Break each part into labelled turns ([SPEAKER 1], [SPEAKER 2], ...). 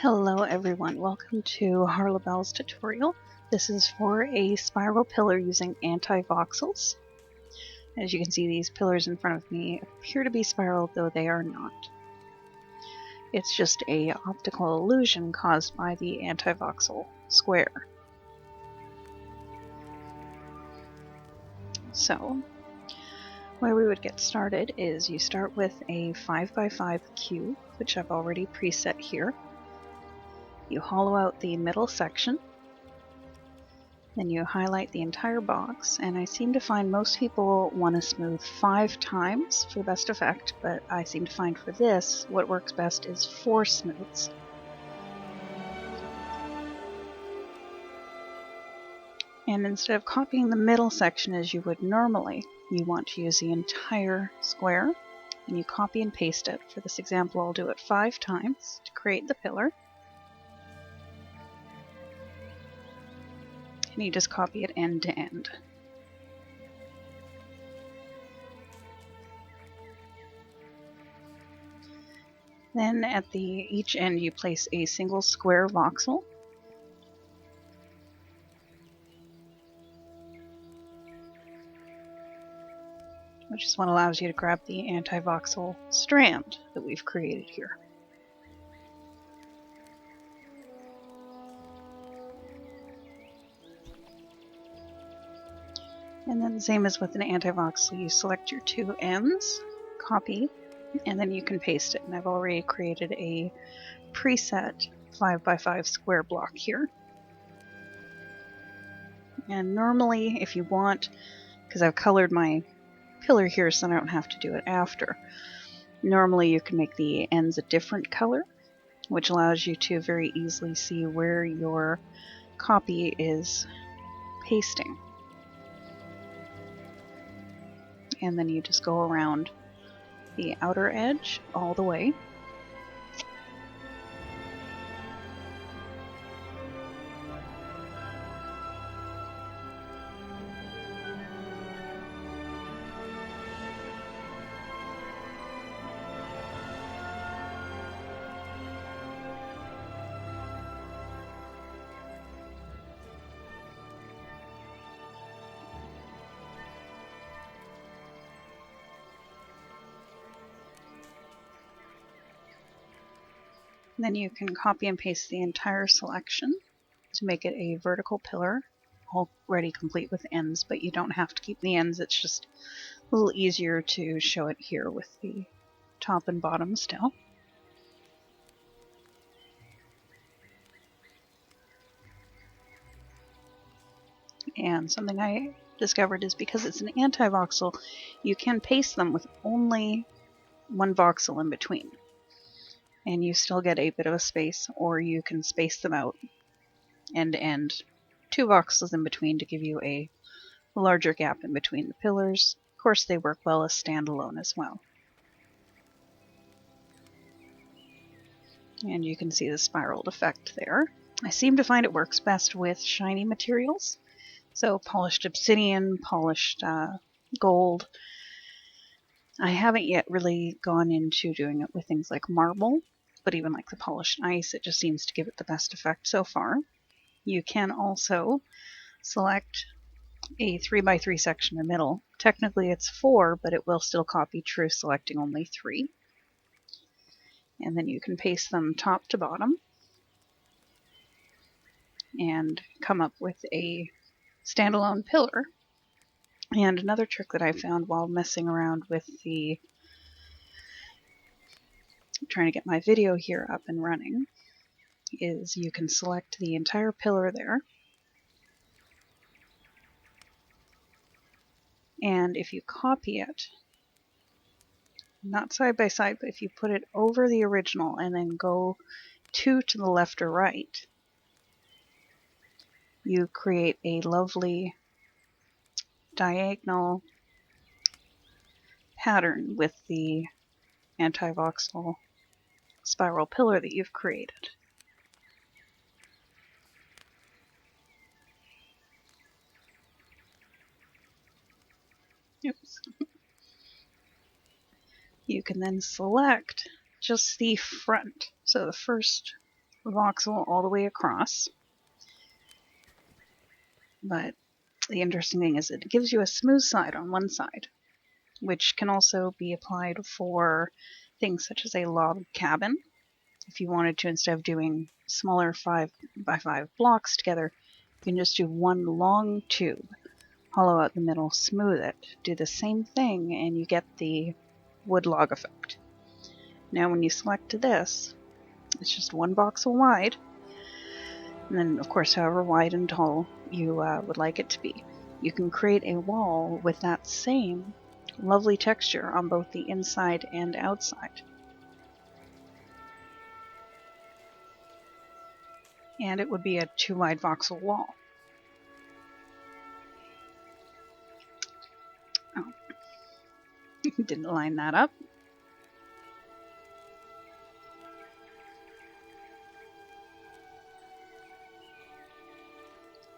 [SPEAKER 1] Hello everyone, welcome to Harlabelle's tutorial. This is for a spiral pillar using anti-voxels. As you can see, these pillars in front of me appear to be spiral, though they are not. It's just an optical illusion caused by the anti-voxel square. So, where we would get started is you start with a 5x5 cube, which I've already preset here. You hollow out the middle section. Then you highlight the entire box, and I seem to find most people want to smooth 5 times for the best effect, but I seem to find for this, what works best is 4 smooths. And instead of copying the middle section as you would normally, you want to use the entire square, and you copy and paste it. For this example, I'll do it 5 times to create the pillar. And you just copy it end to end. Then at each end you place a single square voxel. Which is what allows you to grab the anti-voxel strand that we've created here. And then the same as with an anti-voxel, you select your 2 ends, copy, and then you can paste it. And I've already created a preset 5x5 square block here. And normally, if you want, because I've colored my pillar here so I don't have to do it after, normally you can make the ends a different color, which allows you to very easily see where your copy is pasting. And then you just go around the outer edge all the way. Then you can copy and paste the entire selection to make it a vertical pillar, already complete with ends, but you don't have to keep the ends. It's just a little easier to show it here with the top and bottom still. And something I discovered is because it's an anti-voxel, you can paste them with only 1 voxel in between. And you still get a bit of a space, or you can space them out end to end, 2 voxels in between to give you a larger gap in between the pillars. Of course, they work well as standalone as well. And you can see the spiraled effect there. I seem to find it works best with shiny materials. So polished obsidian, polished gold. I haven't yet really gone into doing it with things like marble, but even like the polished ice, it just seems to give it the best effect so far. You can also select a 3x3 section in the middle. Technically it's 4, but it will still copy true, selecting only 3. And then you can paste them top to bottom and come up with a standalone pillar. And another trick that I found while messing around with trying to get my video here up and running is you can select the entire pillar there, and if you copy it, not side by side, but if you put it over the original and then go 2 to the left or right, you create a lovely diagonal pattern with the anti-voxel spiral pillar that you've created. Oops. You can then select just the front, so the first voxel all the way across. But the interesting thing is it gives you a smooth side on one side, which can also be applied for things such as a log cabin. If you wanted to, instead of doing smaller 5x5 blocks together, you can just do one long tube, hollow out the middle, smooth it, do the same thing, and you get the wood log effect. Now when you select this, it's just one voxel wide, and then of course however wide and tall you would like it to be. You can create a wall with that same lovely texture on both the inside and outside. And it would be a 2 wide voxel wall. Oh, didn't line that up.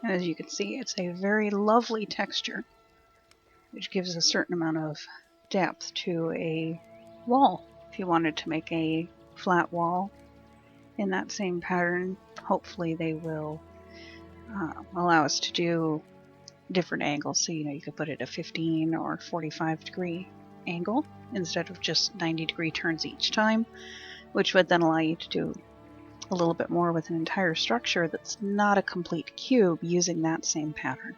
[SPEAKER 1] And as you can see, it's a very lovely texture, which gives a certain amount of depth to a wall. If you wanted to make a flat wall in that same pattern, hopefully they will allow us to do different angles. So, you could put it at a 15 or 45 degree angle instead of just 90 degree turns each time, which would then allow you to do a little bit more with an entire structure that's not a complete cube using that same pattern.